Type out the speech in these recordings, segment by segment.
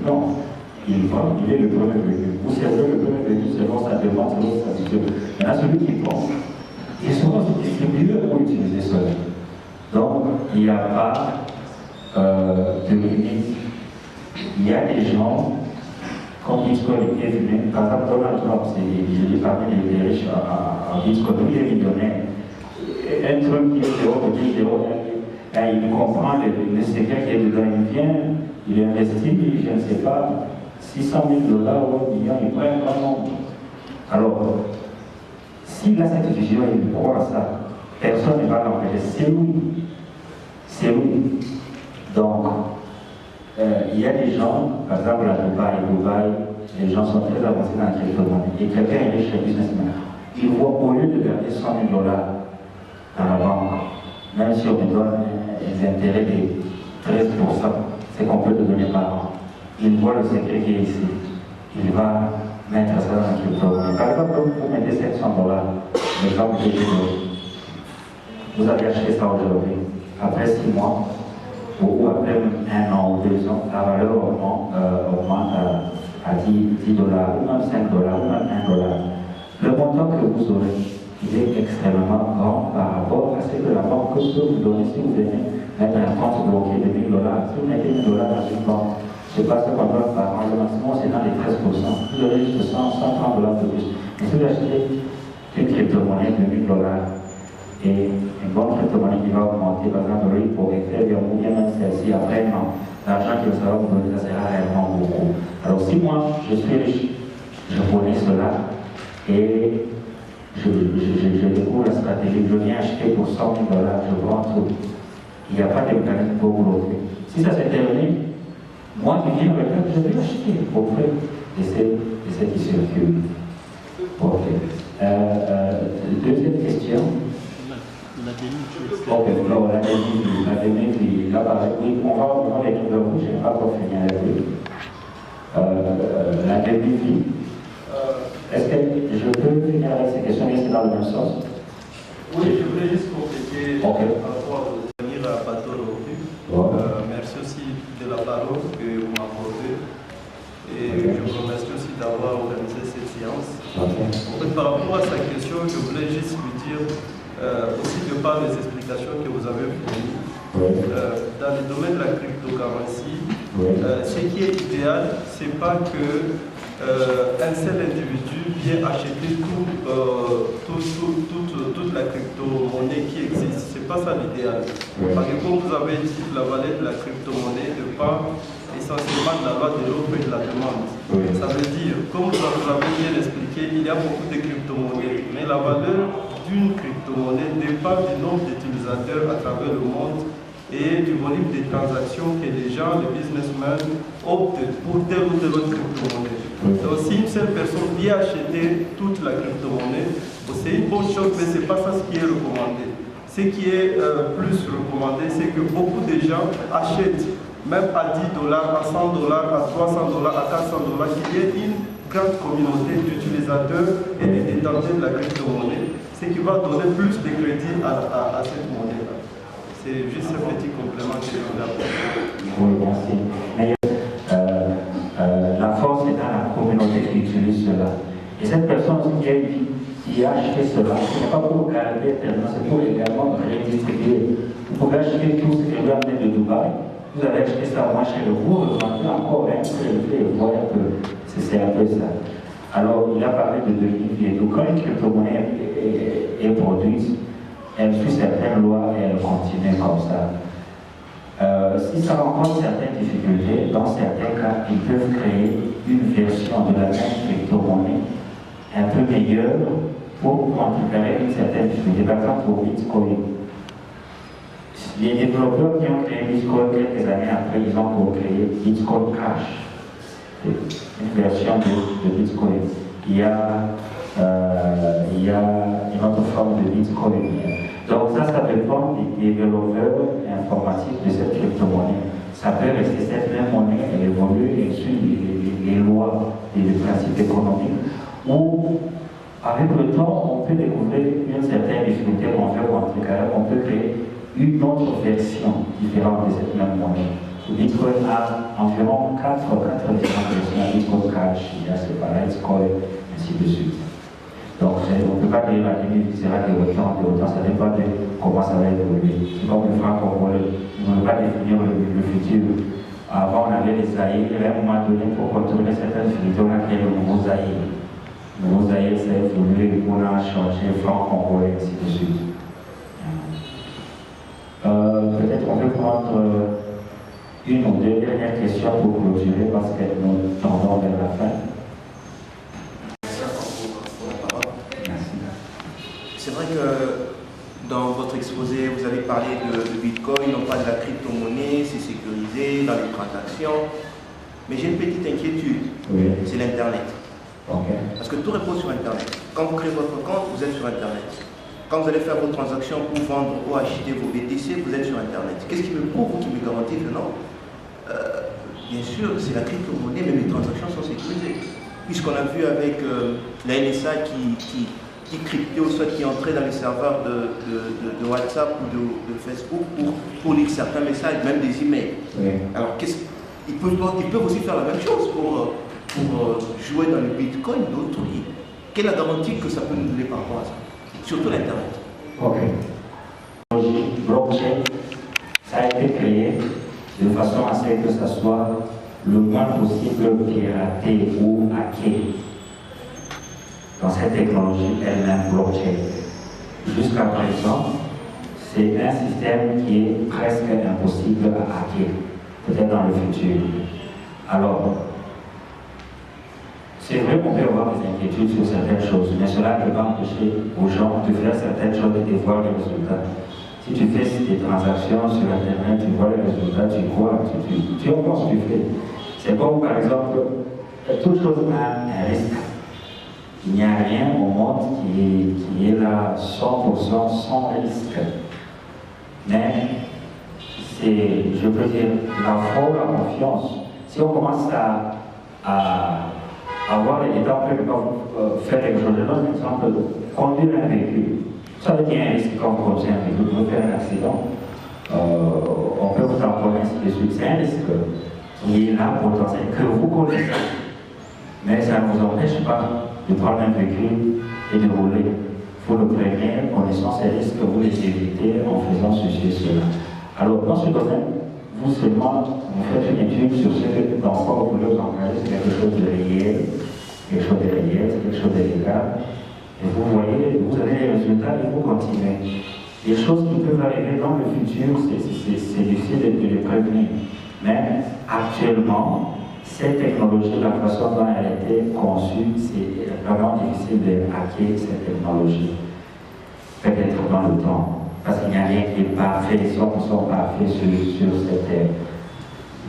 Non, il est le premier venu. Vous servez le premier venu selon sa demande, selon sa situation. Maintenant, celui qui prend, il sera distribué pour utiliser cela. Donc, il n'y a pas de limite. Il y a des gens, comme Bitcoin est venu, par exemple, Donald Trump, il est parmi les riches en Bitcoin, il est millionnaire. Un truc qui est zéro, il comprend le secret qui est dedans, il vient, il investit, je ne sais pas, $600 000 ou $1 million, il prend un grand nombre. Alors, s'il a cette vision, il croit à ça, personne ne va l'empêcher, c'est lui. C'est lui. Donc, il y a des gens, par exemple à Dubaï, les gens sont très avancés dans la crypto-monnaie, et quelqu'un est riche, un businessman, il voit au lieu de garder $100 000 dans la banque, même si on me donne des intérêts de 13%, c'est qu'on peut te donner par an. Il voit le secret qui est ici. Il va mettre ça dans la crypto-monnaie. Par exemple, vous mettez $700, les gens vous disent, vous avez acheté ça aujourd'hui. Après 6 mois, ou après 1 an ou 2 ans, la valeur augmente à $10, ou même $5, ou même $1. Le montant que vous aurez, il est extrêmement grand par rapport à ce que la banque peut vous donner si vous venez mettre un compte bloqué de $1000. Si vous mettez $1000 dans une banque, je ne sais pas ce qu'on doit par an, le maximum c'est dans les 13%. Vous aurez juste $130 de plus. Mais si vous achetez une crypto-monnaie de $1000 et une bonne crypto-monnaie qui va augmenter, par exemple, pour Ethereum ou bien même celle-ci après un an, l'argent que ça va vous donner, ça sera réellement beaucoup. Alors si moi je suis riche, je connais cela et je découvre la stratégie, je viens acheter pour $100 000, je vends tout. Il n'y a pas de mécanisme pour bloquer. Si ça s'est terminé, moi qui viens avec ça, je vais acheter auprès de ceux qui circulent. Ok. Deuxième question. Ok, non, la demi-vie, là pareil, oui, on va les vers vous, je n'ai pas encore fini avec lui. La demi-vie. Est-ce que je peux finir avec ces questions, mais c'est dans le même sens? Oui, je voulais juste compléter par rapport à venir à Bateau Revenu. Merci aussi de la parole que vous m'accordez. Et je vous remercie aussi d'avoir organisé cette séance. En fait, par rapport à sa question, je voulais juste lui dire, aussi de par les explications que vous avez fournies, dans le domaine de la cryptocurrency, ce qui est idéal, ce n'est pas que un seul individu vient acheter toute la crypto-monnaie qui existe. Ce n'est pas ça l'idéal. Parce que comme vous avez dit, la valeur de la crypto-monnaie dépend essentiellement de la loi de l'offre et de la demande. Ça veut dire, comme vous avez bien expliqué, il y a beaucoup de crypto-monnaies, mais la valeur d'une crypto-monnaie dépend du nombre d'utilisateurs à travers le monde et du volume des transactions que les gens, les businessmen, optent pour telle ou telle autre crypto-monnaie. Donc si une seule personne vient acheter toute la crypto-monnaie, c'est une bonne chose, mais ce n'est pas ça ce qui est recommandé. Ce qui est plus recommandé, c'est que beaucoup de gens achètent, même à $10, à $100, à $300, à $400, qu'il y ait une grande communauté d'utilisateurs et de détenteurs de la crypto-monnaie, ce qui va donner plus de crédit à cette monnaie-là. C'est juste un petit complément que je voulais apporter. Oui, merci. La force est dans la communauté qui utilise cela. Et cette personne qui a acheté cela, ce n'est pas pour garder éternellement, c'est pour également redistribuer. Vous pouvez acheter tout ce que vous amenez de Dubaï, vous avez acheté ça au marché de vous, revendez encore un peu élevé, vous voyez que c'est un peu ça. Alors, il a parlé de demi-vie. Donc, quand une crypto-monnaie est produite, elle suit certaines lois et elle continue comme ça. Si ça rencontre certaines difficultés, dans certains cas, ils peuvent créer une version de la même crypto-monnaie un peu meilleure pour contrecarrer une certaine difficulté. Par exemple, pour Bitcoin. Les développeurs qui ont créé Bitcoin quelques années après, ils ont créé Bitcoin Cash, une version de Bitcoin. Il y a une autre forme de Bitcoin. Donc ça dépend des développeurs informatiques de cette crypto-monnaie. Ça peut rester cette même monnaie, elle évolue, elle suit les lois et les principes économiques, ou avec le temps, on peut découvrir une certaine difficulté qu'on fait contrecarrer, on peut créer une autre version différente de cette même monnaie. Le Bitcoin a environ 4 différentes versions. Bitcoin Cash, il y a Separate, Coin, ainsi de suite. Donc, on ne peut pas dire la limite sera de autant, ça dépend de comment ça va évoluer. C'est comme le franc congolais, on ne peut pas définir le futur. Avant, on avait les Zaïre, et à un moment donné, pour contrôler certaines finitions, on a créé le nouveau Zaïre. Le nouveau Zaïre s'est évolué, on a changé franc congolais, ainsi de suite. Peut-être on peut prendre une ou deux dernières questions pour clôturer parce que nous tendons vers la fin. C'est vrai que dans votre exposé, vous avez parlé de Bitcoin, non pas de la crypto-monnaie, c'est sécurisé dans les transactions. Mais j'ai une petite inquiétude, oui. C'est l'Internet. Okay. Parce que tout repose sur Internet. Quand vous créez votre compte, vous êtes sur Internet. Quand vous allez faire vos transactions pour vendre ou acheter vos BTC, vous êtes sur Internet. Qu'est-ce qui me prouve, qui me garantit que non bien sûr, c'est la crypto-monnaie, mais les transactions sont sécurisées. Puisqu'on a vu avec la NSA qui cryptait ou soit qui entrait dans les serveurs de WhatsApp ou de Facebook pour lire certains messages, même des emails. Oui. Alors, ils peuvent aussi faire la même chose pour jouer dans le Bitcoin d'autrui. Quelle est la garantie que ça peut nous donner par rapport à ça? Surtout l'Internet. Ok. Blockchain, ça a été créé de façon à ce que ça soit le moins possible piraté ou hacké. Dans cette technologie elle-même, blockchain. Jusqu'à présent, c'est un système qui est presque impossible à hacker, peut-être dans le futur. Alors, c'est vrai qu'on peut avoir des inquiétudes sur certaines choses, mais cela ne peut pas empêcher aux gens de faire certaines choses et de voir les résultats. Si tu fais des transactions sur Internet, tu vois les résultats, tu crois, tu vois ce que tu fais. C'est comme par exemple, toute chose a un risque. Il n'y a rien au monde qui est là 100% sans risque. Mais c'est, je peux dire, la foi ou la confiance. Si on commence à avoir les détails, on peut faire quelque chose. Je donne un exemple, conduire un véhicule. Ça veut dire un risque quand vous conduisez un véhicule, vous pouvez faire un accident. On peut vous tamponner ainsi de suite. C'est un risque qui est là potentiel, que vous connaissez. Mais ça ne vous empêche pas de prendre un véhicule et de rouler. Il faut le prévenir, connaissant ces risques, vous les évitez en faisant ceci et cela. Alors, dans ce domaine, vous seulement, vous faites une étude sur ce que, dans quoi vous voulez vous engager, c'est quelque chose de réel, c'est quelque chose de légal. Et vous voyez, vous avez les résultats et vous continuez. Les choses qui peuvent arriver dans le futur, c'est difficile de les prévenir. Mais actuellement, cette technologie, la façon dont elle a été conçue, c'est vraiment difficile de hacker cette technologie. Peut-être dans le temps. Parce qu'il n'y a rien qui est parfait, les sortes ne sont parfaits sur cette terre.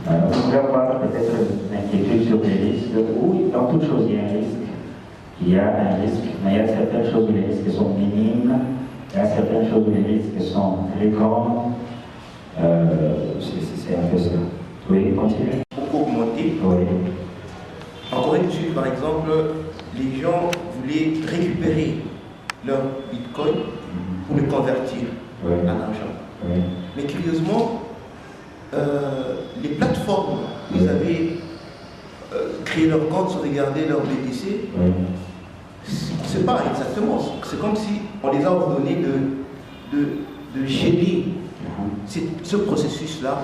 Vous pouvez avoir peut-être une inquiétude sur les risques. Oui, dans toute chose, il y a un risque. Il y a un risque, mais il y a certaines choses où les risques sont minimes, il y a certaines choses où les risques sont très grands. C'est un peu ça. Oui, continuez. Pour augmenter. Oui. En Corée du Sud, par exemple, les gens voulaient récupérer leur bitcoin pour le convertir en argent. Oui. Mais curieusement, les plateformes où ils avaient créé leur compte sans regarder leur BTC, c'est pas exactement. C'est comme si on les a ordonnés de geler ce processus-là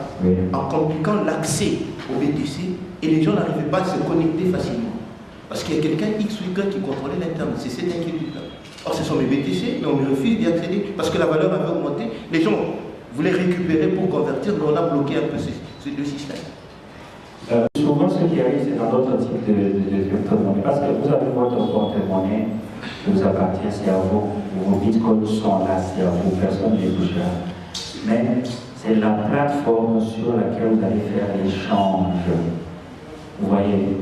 en compliquant l'accès au BTC et les gens n'arrivaient pas à se connecter facilement. Parce qu'il y a quelqu'un X ou Y qui contrôlait l'Internet. C'est cette inquiétude-là. Or, ce sont mes BTC, mais on me refuse d'y accéder parce que la valeur avait augmenté. Les gens voulaient récupérer pour convertir, mais on a bloqué un peu le système. Souvent, ce qui arrive, c'est dans d'autres types de crypto-monnaies. Parce que vous avez votre compte monnaie qui vous appartient, c'est à vous. Vos bitcoins sont là, c'est à vous. Personne ne les touchera. Mais c'est la plateforme sur laquelle vous allez faire l'échange. Vous voyez?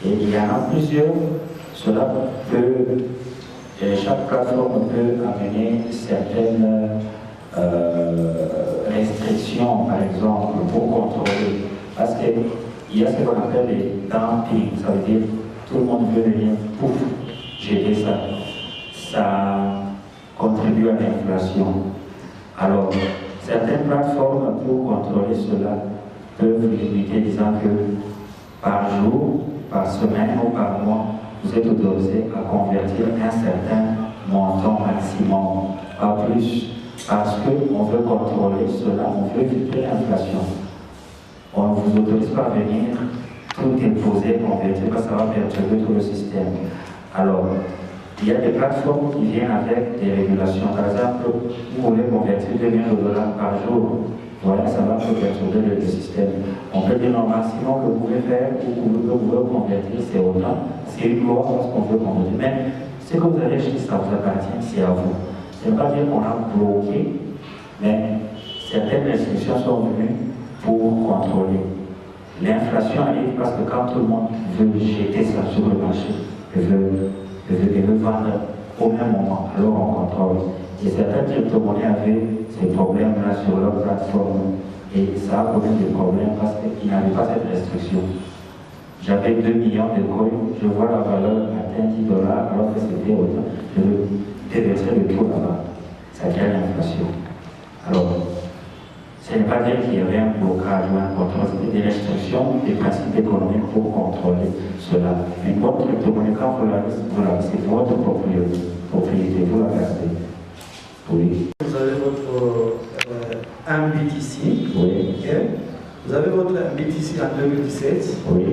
Et il y en a plusieurs. Cela peut. Chaque plateforme peut amener certaines restrictions, par exemple, pour contrôler. Parce qu'il y a ce qu'on appelle les dumping, ça veut dire tout le monde veut venir pour gérer ça. Ça contribue à l'inflation. Alors, certaines plateformes, pour contrôler cela, peuvent limiter disant que par jour, par semaine ou par mois, vous êtes autorisé à convertir un certain montant maximum, pas plus, parce qu'on veut contrôler cela, on veut éviter l'inflation. On ne vous autorise pas à venir tout déposer, convertir, parce que ça va perturber tout le système. Alors, il y a des plateformes qui viennent avec des régulations. Par exemple, vous voulez convertir 2 millions de dollars par jour. Voilà, ça va perturber le système. On peut dire le maximum que vous pouvez faire ou que vous pouvez convertir, c'est autant. C'est une loi parce qu'on veut convertir. Mais ce que vous avez acheté, ça vous appartient, c'est à vous. Ce n'est pas dire qu'on a bloqué, mais certaines restrictions sont venues pour contrôler. L'inflation arrive parce que quand tout le monde veut jeter ça sur le marché, et veut vendre au même moment, alors on contrôle. Et certaines crypto-monnaies avaient ces problèmes-là sur leur plateforme. Et ça a posé des problèmes parce qu'ils n'avaient pas cette restriction. J'avais 2 millions de coins, je vois la valeur atteindre 10 dollars alors que c'était autant. Je veux déverser le tout là-bas. Ça crée l'inflation. Alors, ce n'est pas dire qu'il y avait un blocage ou un contrôle, c'était des restrictions, des principes économiques pour contrôler cela. Une bonne crypto-monnaie, quand vous la c'est votre propriété, vous la gardez. Oui. Vous avez votre MBTC. Oui. Okay. Vous avez votre MBTC en 2017. Oui.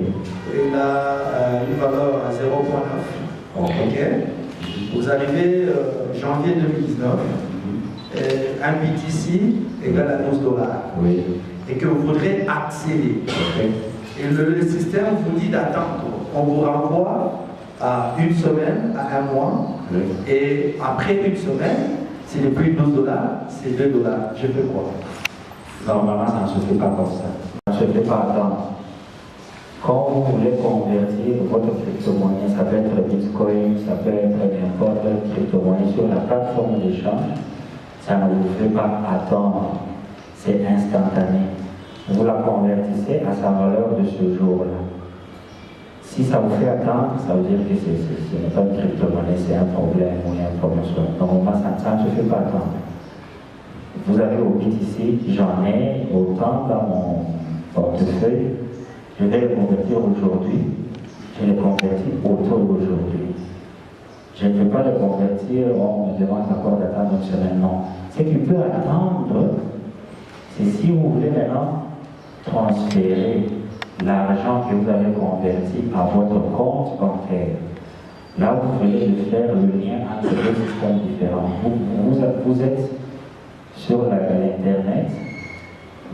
Il a une valeur à 0,9. Okay. Vous arrivez janvier 2019. MBTC égale à 12 dollars. Oui. Et que vous voudrez accéder. Okay. Et le système vous dit d'attendre. On vous renvoie à une semaine, à un mois. Oui. Et après une semaine, c'est le prix de 12 dollars, c'est 2 dollars. Je fais quoi? Normalement, ça ne se fait pas comme ça. Ça ne se fait pas attendre. Quand vous voulez convertir votre crypto-monnaie, ça peut être Bitcoin, ça peut être n'importe quelle crypto-monnaie sur la plateforme d'échange, ça ne vous fait pas attendre. C'est instantané. Vous la convertissez à sa valeur de ce jour-là. Si ça vous fait attendre, ça veut dire que ce n'est pas une crypto-monnaie, c'est un problème ou une promotion. Normalement, ça ne se fait pas attendre. Vous avez au BTC, j'en ai autant dans mon portefeuille. Je vais les convertir aujourd'hui. Je les convertis autour d'aujourd'hui. Je ne peux pas les convertir, on me demande encore d'attendre une semaine, non. Ce qui peut attendre, c'est si vous voulez maintenant transférer l'argent que vous avez converti à votre compte bancaire. Là, vous venez de faire le lien entre deux systèmes différents. Vous êtes sur l'Internet,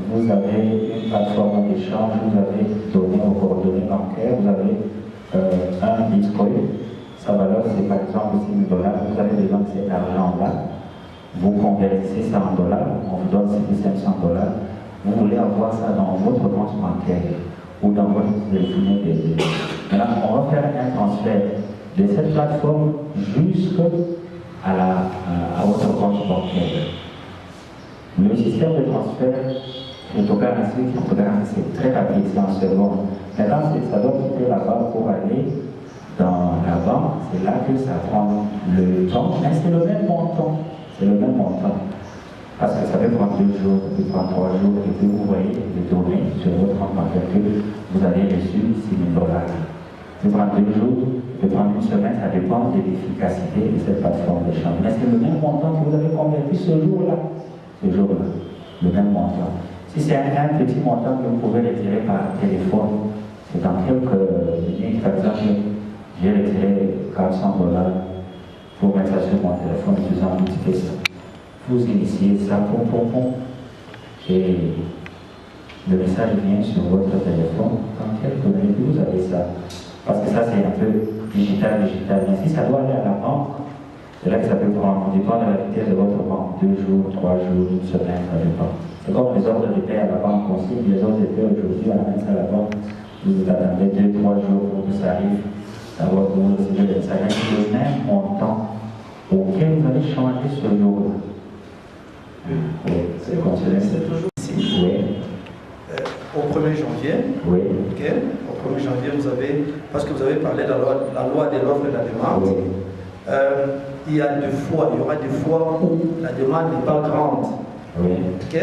vous avez une plateforme d'échange, vous avez donné vos coordonnées bancaires, vous avez un Bitcoin, sa valeur c'est par exemple 6 000 dollars, vous avez besoin de cet argent-là, vous convertissez ça en dollars, on vous donne 6 500 dollars, vous voulez avoir ça dans votre compte bancaire ou dans votre téléphone. Maintenant, on va faire un transfert de cette plateforme jusqu'à votre compte bancaire. Le système de transfert cryptocurrency, c'est très rapide, c'est en seconde. Maintenant, ça doit quitter la banque pour aller dans la banque, c'est là que ça prend le temps, mais c'est le même montant. C'est le même montant. Parce que ça peut prendre 2 jours, ça peut prendre 3 jours, et puis vous voyez les données sur votre compte bancaire que vous avez reçu 6 000 dollars. Ça peut prendre 2 jours, ça peut prendre une semaine, ça dépend de l'efficacité de cette plateforme d'échange. Mais c'est le même montant que vous avez converti ce jour-là. Ce jour-là, le même montant. Si c'est un petit montant que vous pouvez retirer par téléphone, c'est dans quelques minutes, par exemple, j'ai retiré 400 dollars pour mettre ça sur mon téléphone, utilisant un petit peu ça. Vous initiez ça, et le message vient sur votre téléphone. Dans quelques minutes, vous avez ça. Parce que ça, c'est un peu digital. Mais si ça doit aller à la banque, c'est là que ça peut prendre. On dépend de la vitesse de votre banque. 2 jours, 3 jours, une semaine, ça dépend. C'est comme les ordres de paie à la banque aussi. Les ordres de paie aujourd'hui, on amène ça à la banque. Vous attendez 2-3 jours pour que ça arrive. D'abord, vous recevez le salaire. Le même montant auquel vous allez changer ce jour-là. Oui, c'est considéré. C'est toujours ici. Oui. Au 1er janvier. Oui. Ok. Au 1er janvier, vous avez, parce que vous avez parlé de la loi de l'offre et de la demande. Oui. Il y aura des fois où la demande n'est pas grande. Oui. Ok?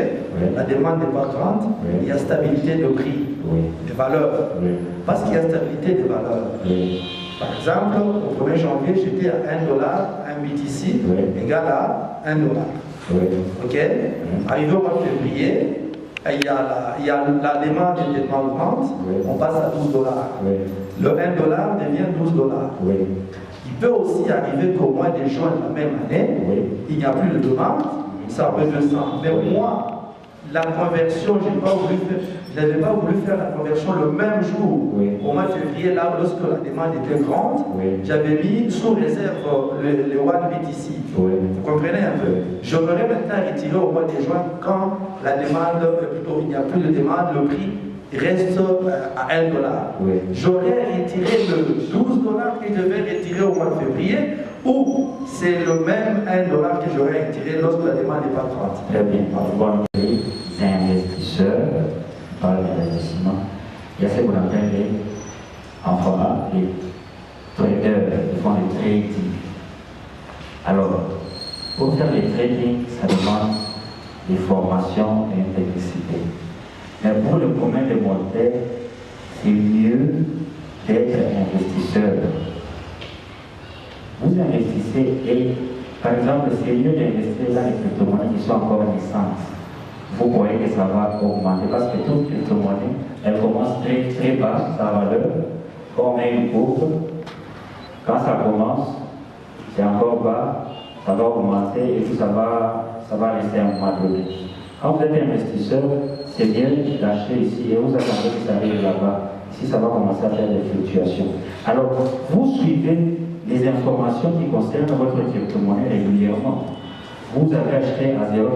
La demande n'est pas grande, il y a stabilité de prix, des valeurs. Parce qu'il y a stabilité des valeurs. Par exemple, au 1er janvier, j'étais à $1, un BTC égal à $1. Ok? Arrivé au mois de février, il y a la demande est tellement grande, on passe à $12. Le $1 devient $12. Il peut aussi arriver qu'au mois de juin de la même année, il n'y a plus de demande, ça redescend. Mais moi, la conversion, je n'avais pas voulu faire la conversion le même jour. Au mois de février, là, lorsque la demande était grande, j'avais mis sous réserve le One BTC. Vous comprenez un peu? J'aimerais maintenant retirer au mois de juin quand la demande, plutôt il n'y a plus de demande, le prix reste à $1. J'aurais retiré le $12 que je vais retirer au mois de février, ou c'est le même $1 que j'aurais retiré lorsque la demande n'est pas grande. Très bien. On va les investisseurs, par l'investissement. Il y a ce qu'on appelle les traders, qui font les trading. Alors, pour faire les trading, ça demande des formations et une technicité. Mais pour le commun des mortels, c'est mieux d'être investisseur. Vous investissez et, par exemple, c'est mieux d'investir dans les crypto-monnaies qui sont encore naissantes. Vous voyez que ça va augmenter parce que toute crypto-monnaie, elle commence très très bas, sa valeur. Quand on met une courbe, quand ça commence, c'est encore bas, ça va augmenter et puis ça va rester un moment donné. Quand vous êtes investisseur, c'est bien d'acheter ici et vous attendez que ça arrive là-bas. Ici, ça va commencer à faire des fluctuations. Alors, vous suivez les informations qui concernent votre crypto-monnaie régulièrement. Vous avez acheté à $0,1,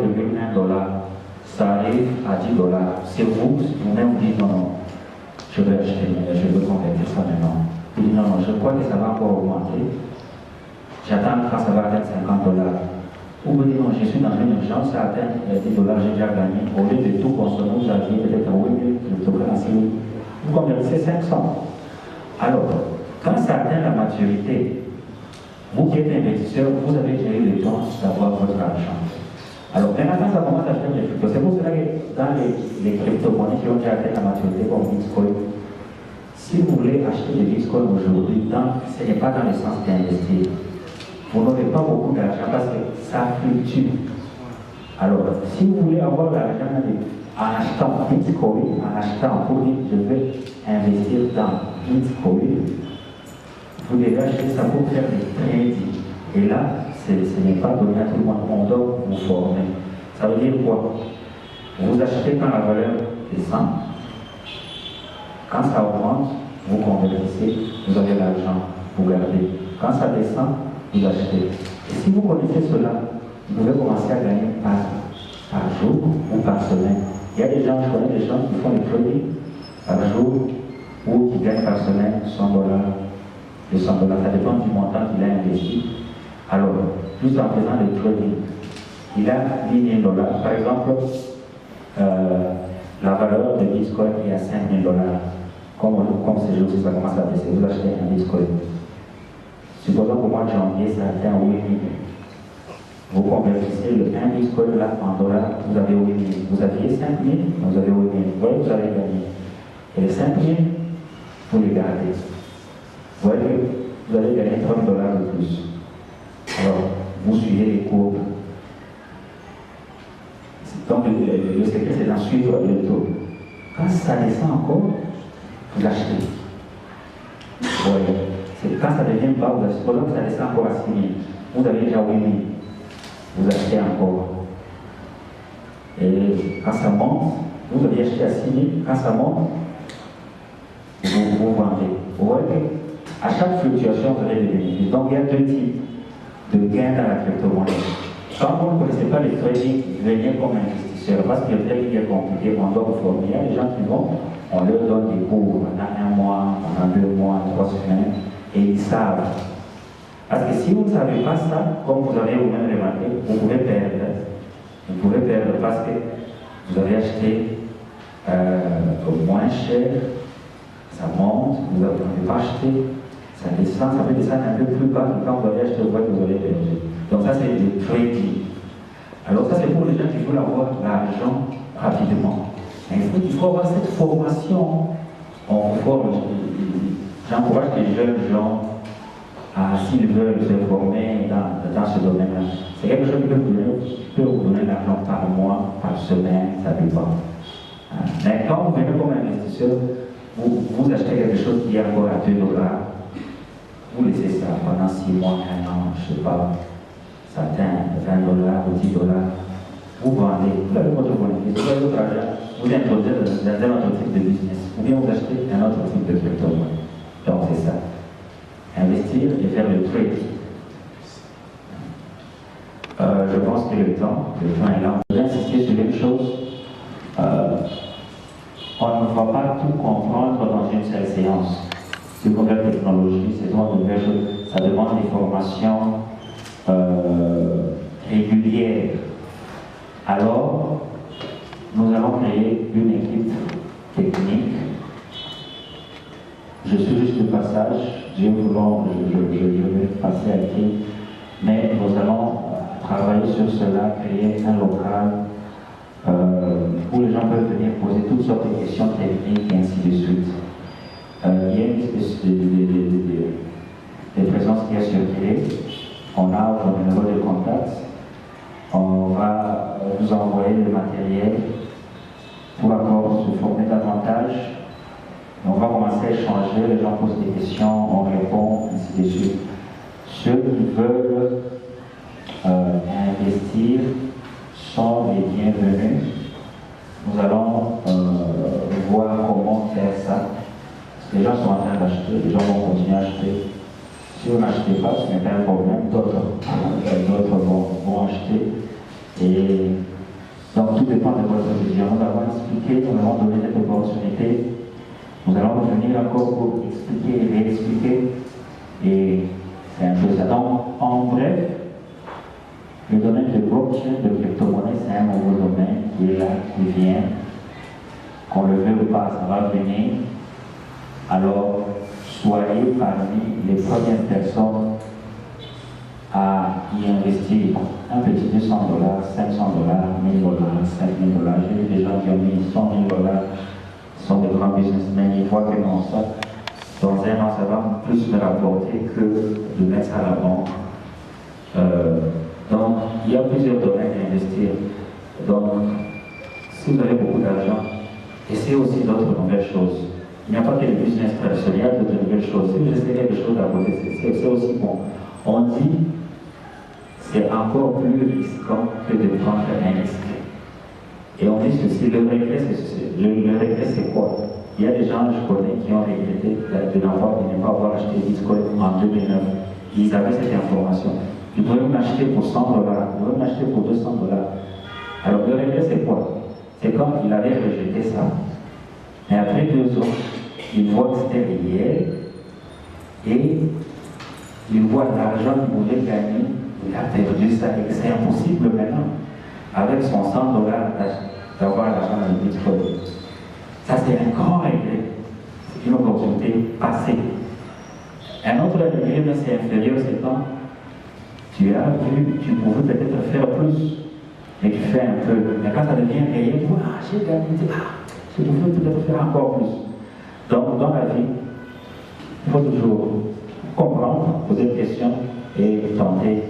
ça arrive à $10. C'est vous-même vous dites non, je vais acheter, je veux convertir ça maintenant. Vous dites non, je crois que ça va encore augmenter. J'attends quand ça va atteindre $50. Ou vous dites non, je suis dans une urgence, ça atteint $10, j'ai déjà gagné. Au lieu de tout consommer, vous aviez peut-être 8 000 cryptocurrencies. Vous convertissez 500. Alors, quand ça atteint la maturité, vous qui êtes investisseur, vous avez déjà eu le temps d'avoir votre argent. Alors, maintenant, ça commence à faire des cryptos. C'est pour cela que dans les crypto-monnaies qui ont déjà atteint la maturité comme Bitcoin, si vous voulez acheter des Bitcoin aujourd'hui, ce n'est pas dans le sens d'investir. Vous n'aurez pas beaucoup d'argent parce que ça fluctue. Alors, si vous voulez avoir l'argent en achetant Bitcoin, en achetant pour dire je vais investir dans Bitcoin, vous devez acheter ça pour faire des trading. Et là, ce n'est pas donné à tout le monde, on doit vous former. Ça veut dire quoi? Vous achetez quand la valeur descend, quand ça augmente, vous convertissez, vous avez l'argent, vous gardez. Quand ça descend, vous achetez. Et si vous connaissez cela, vous pouvez commencer à gagner par jour ou par semaine. Il y a des gens, je connais des gens qui font des trading par jour ou qui gagnent par semaine $100, $200. Ça dépend du montant qu'il a investi. Alors, juste en faisant des trading, il a $10 000. Par exemple, la valeur de Bitcoin est à $5 000. Comme ces jours-ci, ça commence à baisser, vous achetez un Bitcoin. Supposons qu'au mois de janvier, ça atteint 8 000. Vous convertissez le 1 Bitcoin là en dollars, vous avez 8 000. Vous aviez 5 000, vous avez 8 000. Vous voyez, vous avez gagné. Et les 5 000, vous les gardez. Vous voyez que vous allez gagner $30 de plus. Alors, vous suivez les courbes. Donc, le secret, c'est d'en suivre le taux. Quand ça descend encore, vous achetez. Vous voyez. Quand ça devient bas, vous achetez. Supposons que ça descend encore à 6 000. Vous avez déjà 8 000. Vous achetez encore. Et quand ça monte, vous avez acheté à 6 000. Quand ça monte, vous vendez. Vous voyez qu'à chaque fluctuation, vous avez des bénéfices. Donc, il y a deux types de gains dans la crypto-monnaie. Quand vous ne connaissez pas les trading, venez comme investisseur. Parce que le trading est compliqué, on doit vous former. Il y a des gens qui vont, on leur donne des cours pendant 1 mois, pendant 2 mois, 3 semaines, et ils savent. Parce que si vous ne savez pas ça, comme vous avez vous-même remarqué, vous pouvez perdre. Vous pouvez perdre parce que vous avez acheté moins cher, ça monte, vous n'avez pas acheté, ça descend, ça peut descendre un peu plus bas que quand vous avez acheté, vous voyez que vous avez perdu. Donc ça c'est le trading. Alors ça, c'est pour les gens qui veulent avoir l'argent rapidement. Mais il faut avoir cette formation. On forme, j'encourage les jeunes gens à, s'ils veulent se former dans ce domaine-là. C'est quelque chose qui peut vous donner l'argent par mois, par semaine, ça dépend. Mais quand vous venez comme investisseur, vous achetez quelque chose qui est encore à $2, vous laissez ça pendant 6 mois, 1 an, je ne sais pas, ça atteint $20 ou $10, vous vendez, vous avez votre bénéfice, vous avez votre argent, vous introduisez dans un autre type de business, ou bien vous achetez un autre type de crypto-monnaie. Donc c'est ça. Investir et faire le trade. Je pense que le temps est là. Je vais insister sur quelque chose. On ne va pas tout comprendre dans une seule séance. C'est comme la technologie, c'est souvent de nouvelles choses. Ça demande des formations régulières. Alors, nous allons créer une équipe technique. Je suis juste de passage, je vais passer à qui, mais nous allons travailler sur cela, créer un local où les gens peuvent venir poser toutes sortes de questions techniques et ainsi de suite. Il y a une espèce de présence qui est circulée. On a votre numéro de contact. On va vous envoyer le matériel pour encore se former davantage. On va commencer à échanger, les gens posent des questions, on répond, ainsi de suite. Ceux qui veulent investir sont les bienvenus. Nous allons voir comment faire ça. Parce que les gens sont en train d'acheter, les gens vont continuer à acheter. Si vous n'achetez pas, ce n'est pas un problème, d'autres vont acheter. Et donc tout dépend de votre vision. Nous allons expliquer, nous allons donner cette opportunité. Nous allons revenir encore pour expliquer et réexpliquer. Et c'est un peu ça. Donc, en bref, le domaine de blockchain, de crypto-monnaie, c'est un nouveau domaine qui est là, qui vient. Qu'on le veuille ou pas, ça va venir. Alors, soyez parmi les premières personnes à y investir. Un petit $200, $500, $1 000, $5 000. J'ai vu des gens qui ont mis $100 000. Sont des grands businessmen, ils voient que non, ça, dans 1 an, ça va plus me rapporter que de mettre ça à la banque. Donc, il y a plusieurs domaines à investir. Donc, si vous avez beaucoup d'argent, essayez aussi d'autres nouvelles choses. Il n'y a pas que le business traditionnel, il y a d'autres nouvelles choses. Si vous essayez quelque chose à côté, c'est aussi bon. On dit c'est encore plus risquant que de prendre un risque. Et on dit ceci, le regret c'est quoi? Il y a des gens, je connais, qui ont regretté de ne pas avoir acheté Bitcoin en 2009. Ils avaient cette information. Ils pouvaient m'acheter pour $100, ils pouvaient m'acheter pour $200. Alors le regret c'est quoi? C'est quand il avait rejeté ça. Et après 2 ans, il voit que c'était réel et il voit l'argent qu'il voulait gagner. Il a perdu ça et que c'est impossible maintenant. Avec son $100 d'avoir l'argent dans le Bitcoin. Ça, c'est un grand regret. C'est une opportunité passée. Un autre regret, mais c'est inférieur, c'est quand tu as vu, tu pouvais peut-être faire plus, et tu fais un peu. Mais quand ça devient réel, j'ai gagné, je pouvais peut-être faire encore plus. Donc, dans la vie, il faut toujours comprendre, poser des questions et tenter.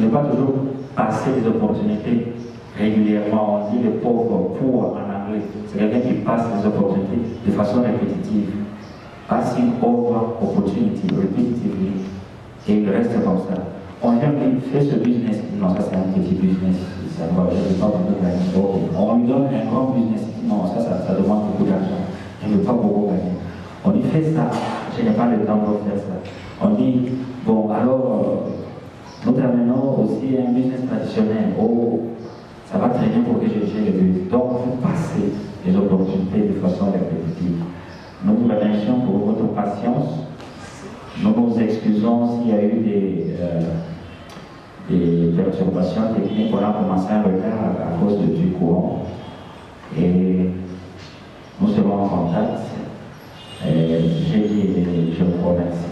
Ne pas toujours passer des opportunités régulièrement. On dit le pauvre pour en anglais. C'est quelqu'un qui passe des opportunités de façon répétitive. Passing over opportunity, repetitively. Et il reste comme ça. On vient lui fait ce business. Non, ça c'est un petit business. Ça va, je ne veux pas vous donner. On lui donne un grand business. Non, ça demande beaucoup d'argent. Je ne veux pas beaucoup gagner. On lui fait ça. Je n'ai pas le temps pour faire ça. On dit, bon, alors, nous terminons aussi un business traditionnel. Oh, ça va très bien pour que je gère le but. Donc, vous passez les opportunités de façon répétitive. Nous vous remercions pour votre patience. Nous nous excusons s'il y a eu des perturbations techniques. On a commencé un retard à cause du courant. Et nous serons en contact. Je vous remercie.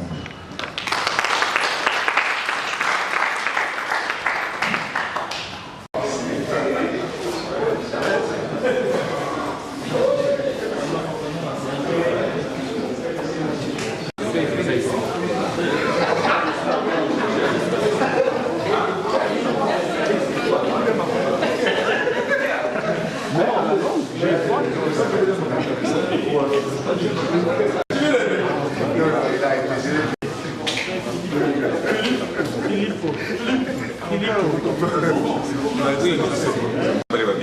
Filippo.